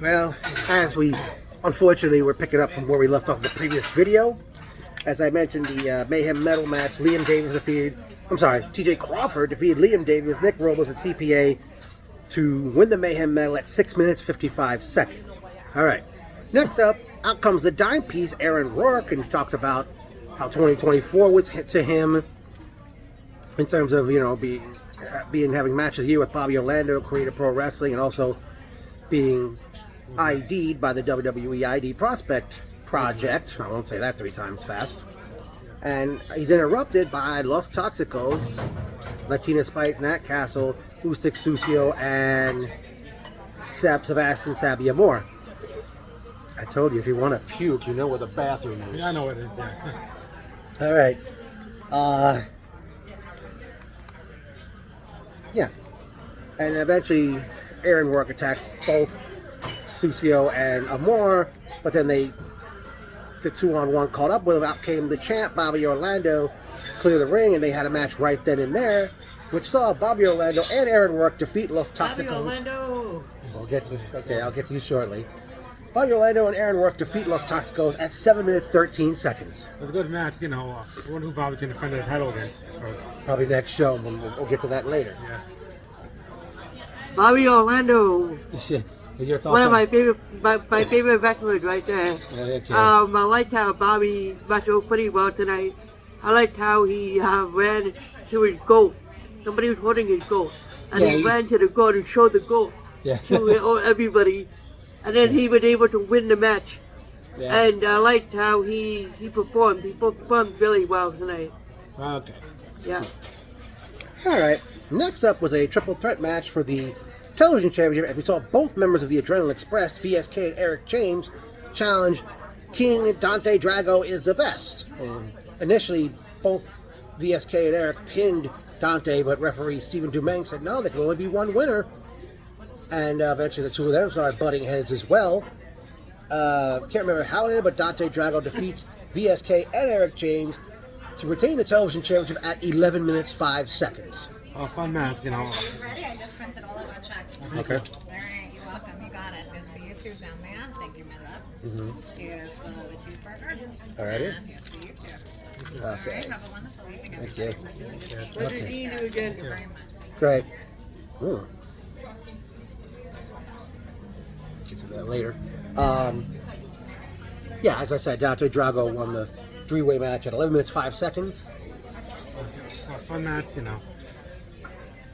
Well, as we unfortunately we're picking up from where we left off the previous video, as I mentioned, the Mayhem Metal match, TJ Crawford defeated Liam Davis, Nick Robles, and CPA to win the Mayhem Metal at 6 minutes 55 seconds. All right, next up, out comes the dime piece, Aaron Rourke, and he talks about how 2024 was hit to him in terms of having match of the year with Bobby Orlando, Creative Pro Wrestling, and also being ID'd by the WWE ID Prospect Project. I won't say that 3 times fast. And he's interrupted by Los Toxicos, Latina Spike, Nat Castle, Ustik Sucio, and Sebastian Sabia Moore. I told you, if you want to puke, you know where the bathroom is. Yeah, I know what it is, yeah. Alright. Yeah. And eventually, Aaron Rourke attacks both Sucio and Amore, but then the 2-on-1 caught up with him. Out came the champ, Bobby Orlando, clear the ring, and they had a match right then and there, which saw Bobby Orlando and Aaron Rourke defeat Los Toxicos. Bobby Orlando! I'll get to you shortly. Bobby Orlando and Aaron Rourke defeat Los Toxicos at 7 minutes 13 seconds. It was a good match, I wonder who Bobby's going to defend his title against. Probably next show, we'll get to that later. Yeah. Bobby Orlando! Your thoughts One of my favorite wrestlers right there. Okay. I liked how Bobby wrestled pretty well tonight. I liked how he ran to his goat. Somebody was holding his goat. And he ran to the goat and showed the goat to everybody. And then he was able to win the match. Yeah. And I liked how he performed. He performed really well tonight. Okay. Yeah. All right. Next up was a triple threat match for the television championship, and we saw both members of the Adrenaline Express, VSK and Eric James, challenge King Dante Drago is the best. And initially, both VSK and Eric pinned Dante, but referee Stephen Dumeng said no, there can only be one winner. And eventually the two of them started butting heads as well. Can't remember how it is, but Dante Drago defeats VSK and Eric James to retain the television championship at 11 minutes 5 seconds. Oh, fun match, Ready? I just printed all of our checks. Okay. All right, you're welcome. You got it. This for you too down there. Thank you, my love. Here's for the cheeseburger. Alrighty. And here's for you too. Okay. All right, have a wonderful evening. Thank you. What did he do again? Thank you very much. Great. Get to that later. Yeah, as I said, Dante Drago won the 3-way match at 11 minutes 5 seconds. Fun match, It's a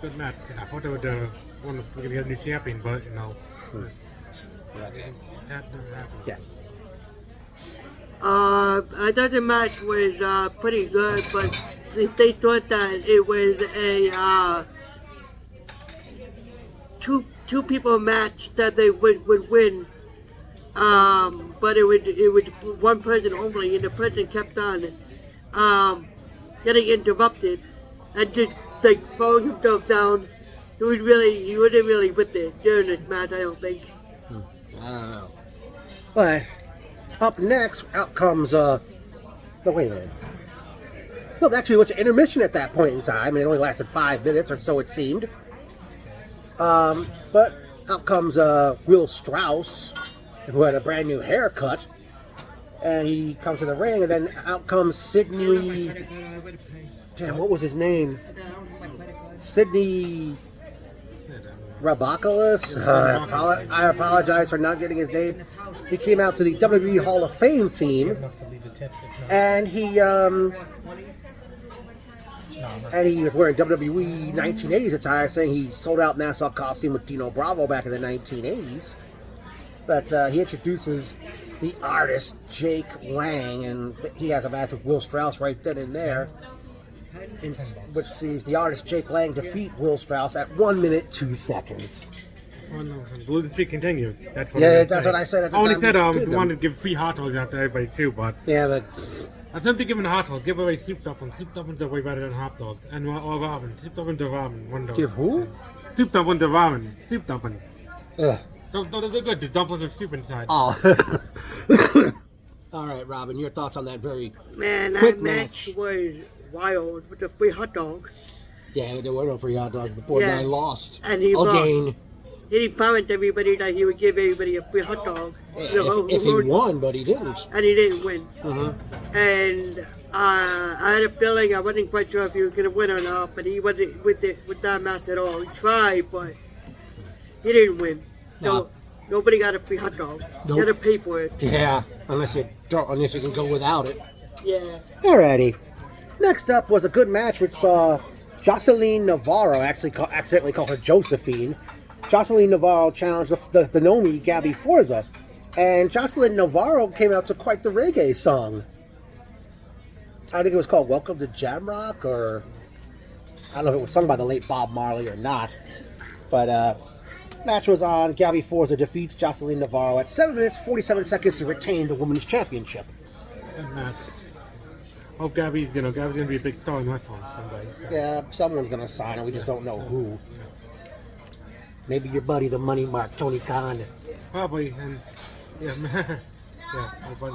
good match, I thought they would we're going to get a new champion, but, that didn't happen. Yeah. I thought the match was pretty good, but they thought that it was a two people match that they would win. But it would one person only, and the person kept on getting interrupted and just throwing himself down. He wasn't really with it during this match, I don't think. I don't know. But up next, out comes no, wait a minute. Well, actually, we went to intermission at that point in time, and it only lasted 5 minutes, or so it seemed. But out comes Will Strauss, who had a brand new haircut, and he comes to the ring, and then out comes Sidney. Damn, what was his name? Sidney Rabakoulis. I apologize for not getting his name. He came out to the WWE Hall of Fame theme, and he was wearing WWE 1980s attire, saying he sold out Nassau Coliseum with Dino Bravo back in the 1980s. But he introduces the artist Jake Lang, and he has a match with Will Strauss right then and there, which sees the artist Jake Lang defeat Will Strauss at 1 minute 2 seconds. Oh, no. Believe the streak continues. That's what What I said at the time. I only said we wanted to give free hot dogs out to everybody too, but I don't think giving a hot dog, give away soup dumplings. Soup dumplings are way better than hot dogs. And or ramen. Soup dumplings or ramen. One dog. Give who? Soup dumplings or ramen. Soup dumplings. Ugh. They're good. The dumplings have soup inside. Oh. All right, Robin, your thoughts on that very Man, quick that match was wild with the free hot dog. Yeah, there were no free hot dogs. The poor guy lost. And he again. lost. he promised everybody that he would give everybody a free hot dog. If he won, but he didn't. And he didn't win. Mm-hmm. And I had a feeling, I wasn't quite sure if he was going to win or not, but he wasn't with that match at all. He tried, but he didn't win. So nobody got a free hot dog. Nope. You got to pay for it. Yeah, unless you can go without it. Yeah. Alrighty. Next up was a good match which saw Jocelyn Navarro, accidentally called her Josephine. Jocelyn Navarro challenged the Nomi Gabby Forza, and Jocelyn Navarro came out to quite the reggae song. I think it was called Welcome to Jamrock, or I don't know if it was sung by the late Bob Marley or not. But match was on. Gabby Forza defeats Jocelyn Navarro at 7 minutes 47 seconds to retain the women's championship. Good match. Hope Gabby's gonna be a big star in wrestling someday. So. Yeah, someone's gonna sign her. We just don't know who. Maybe your buddy, the Money Mark, Tony Khan. Probably, and yeah, yeah, my buddy.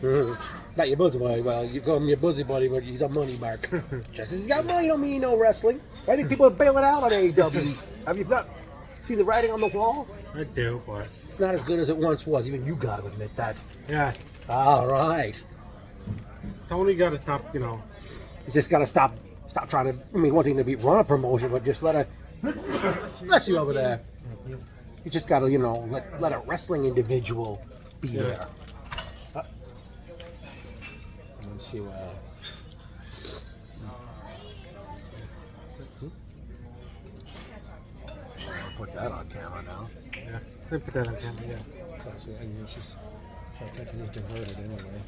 Mm-hmm. Not your bosom buddy. Well, you call him your bosom buddy, but he's a Money Mark. Just because he's got money don't mean you know wrestling. I think people are bailing out on AEW. Have you not seen the writing on the wall? I do, but not as good as it once was. Even you got to admit that. Yes. All right. Tony got to stop. He's just got to stop trying to. I mean, wanting to be run a promotion, but just let it. Bless you over there. You just got to, let a wrestling individual be there. Let's see what. I'll put that on camera now. Yeah, put that on camera. Yeah. That's it. And she's technically diverted anyway.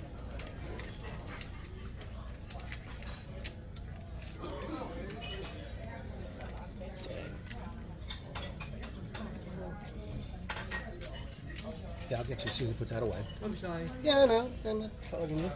Yeah, I'll get you Susan. Put that away. I'm sorry. Yeah, no, I'm not charging you.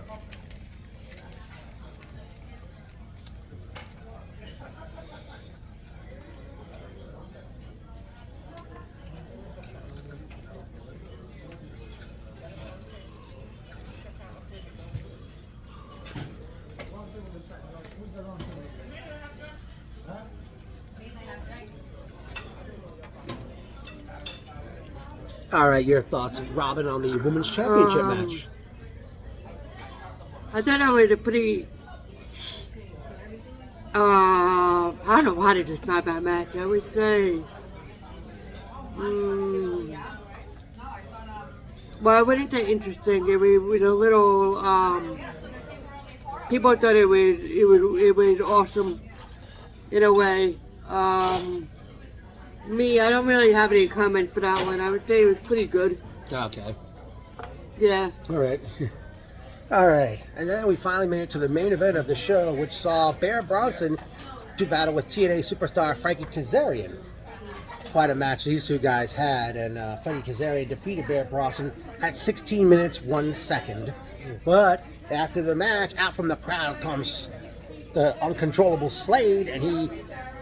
All right, your thoughts, Robin, on the women's championship match? I thought it was a pretty. I don't know how to describe that match. I would say. Well, I wouldn't say interesting. It was a little. People thought it was awesome, in a way. Me, I don't really have any comment for that one. I would say it was pretty good. Okay. Yeah. All right. All right. And then we finally made it to the main event of the show, which saw Bear Bronson do battle with TNA superstar Frankie Kazarian. Quite a match these two guys had, and Frankie Kazarian defeated Bear Bronson at 16 minutes 1 second. But after the match, out from the crowd comes the uncontrollable Slade, and he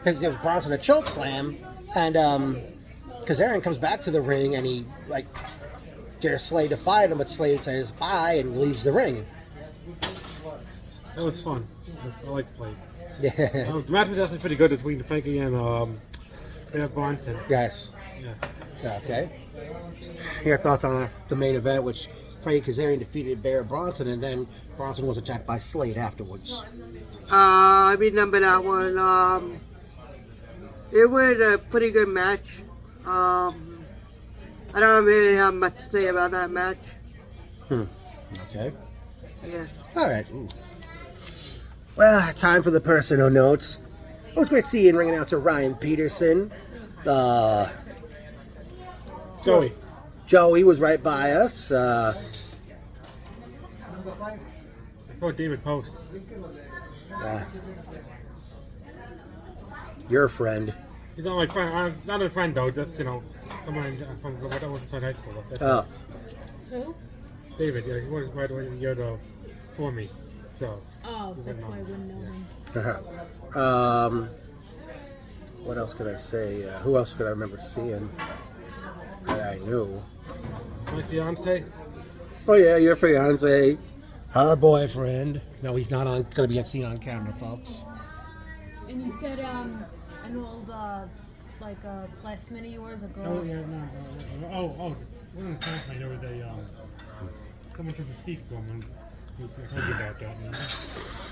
gives Bronson a choke slam. And Kazarian comes back to the ring, and he dares Slade to fight him, but Slade says bye and leaves the ring. That was fun. I like Slade. Yeah. The match was actually pretty good between Frankie and Bear Bronson. Yes. Yeah. Okay. Your thoughts on the main event, which Frankie Kazarian defeated Bear Bronson, and then Bronson was attacked by Slade afterwards. I remember that one. It was a pretty good match. I don't really have much to say about that match. Okay. Yeah. All right. Well, time for the personal notes. It was great seeing ring announcer Ryan Peterson. Joey was right by us. I thought David Post. Your friend. He's not my friend. I'm not a friend though. That's someone from what I was inside high school. That's Who? David. Yeah, he was right away a year ago for me. So. Oh, that's why I wouldn't know him. What else could I say? Who else could I remember seeing that I knew? My fiance. Oh yeah, your fiance, her boyfriend. No, he's not going to be seen on camera, folks. And you said an old like a classmate of yours, a girl? Oh yeah, no. One of the classmates, there was a someone from the speak woman who told you about that. You know?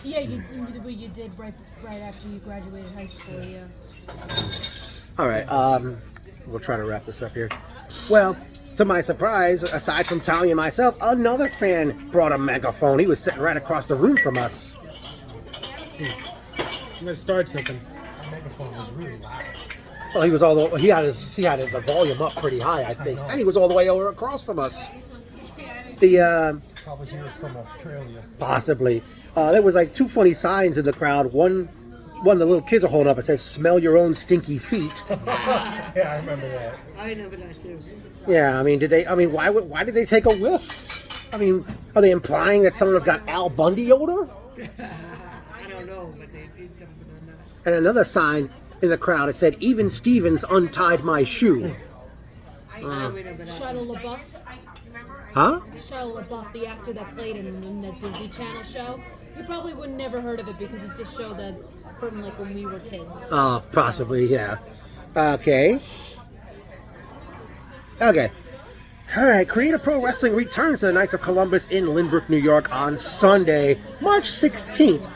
Yeah, you did right after you graduated high school. Yeah. All right, we'll try to wrap this up here. Well, to my surprise, aside from Tony and myself, another fan brought a megaphone. He was sitting right across the room from us. You might start something. The megaphone was really loud. Well, he had the volume up pretty high, I think, and he was all the way over across from us. Probably here from Australia. Possibly. There was like two funny signs in the crowd. One the little kids are holding up. It says, "Smell your own stinky feet." Yeah, I remember that. I remember that too. Yeah, I mean, why did they take a whiff? I mean, are they implying that someone's got Al Bundy odor? I don't know, but they did something on that. And another sign in the crowd, it said, "Even Stevens untied my shoe." I remember that. Shia LaBeouf. Huh? Shia LaBeouf, the actor that played him in that Disney Channel show. You probably would never heard of it because it's a show that from like when we were kids. Oh, possibly, yeah. Okay. All right, Creative Pro Wrestling returns to the Knights of Columbus in Lynbrook, New York on Sunday, March 16th.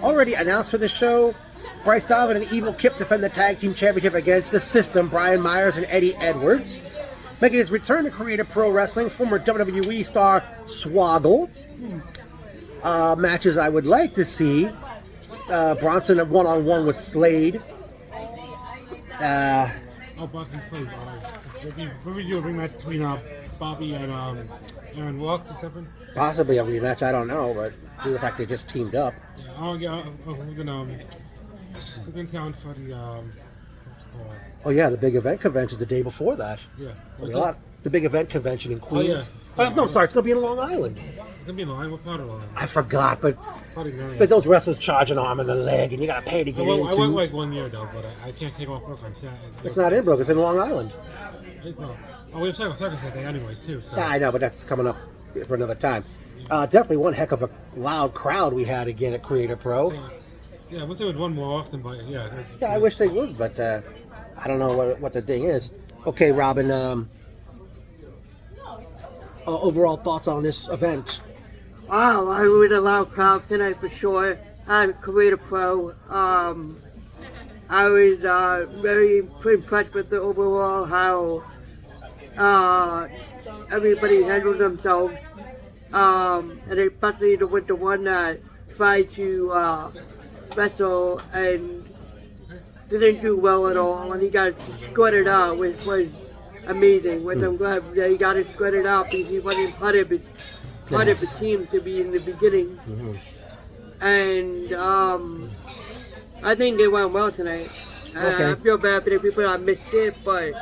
Already announced for the show, Bryce Donovan and Evil Kip defend the Tag Team Championship against The System, Brian Myers and Eddie Edwards. Making his return to Creative Pro Wrestling, former WWE star Swoggle. Matches I would like to see. Bronson at one-on-one with Slade. Bronson Slade. What would you do a rematch between Bobby and Aaron Walks or something? Possibly a rematch, I don't know, but due to the fact they just teamed up. Yeah, we're gonna sound for the Oh yeah, the big event convention the day before that. yeah. The big event convention in Queens. Oh, yeah. No, sorry, it's gonna be in Long Island. It's gonna be in line. What part of line? I forgot, but But those wrestlers charge an arm and a leg, and you gotta pay to get I into. went like 1 year though, but I can't take off work on Saturday. It's not in Brook, it's in Long Island. It's not. Oh, we have Circus that day anyways too. So. Yeah, I know, but that's coming up for another time. Definitely one heck of a loud crowd we had again at Creative Pro. Yeah, I wish they would run more often, but yeah. Yeah, I wish they would, but I don't know what the thing is. Okay, Robin. Overall thoughts on this event? Wow, I would allow crowd tonight for sure. I'm Creative Pro. I was very impressed with the overall how everybody handled themselves, and especially with the one that tried to wrestle and didn't do well at all, and he got squirted out, which was amazing. Which I'm glad that he got it squirted out because he wasn't part of the team to be in the beginning. And I think they went well tonight. Okay. I feel bad for the people that missed it, but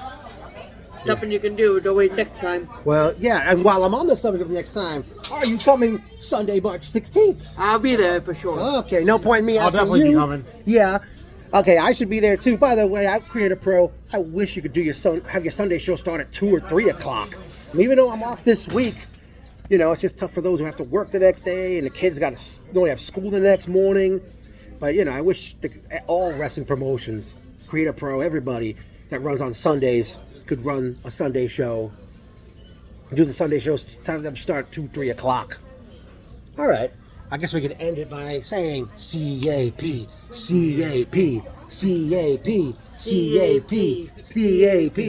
nothing you can do. Don't wait next time. Well, yeah, and while I'm on the subject of next time, are you coming Sunday, March 16th? I'll be there for sure. Okay, no point in me I'll asking definitely you. be coming. Yeah. Okay, I should be there too. By the way, I'm Creative Pro. I wish you could do have your Sunday show start at 2 or 3 o'clock. And even though I'm off this week, you know, it's just tough for those who have to work the next day, and the kids don't have school the next morning. But, you know, I wish all wrestling promotions, Creative Pro, everybody that runs on Sundays could run a Sunday show. Do the Sunday shows, have them start 2, 3 o'clock. All right. I guess we could end it by saying CAP, CAP, CAP, CAP, CAP.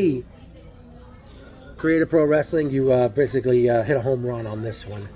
Creative Pro Wrestling, you basically hit a home run on this one.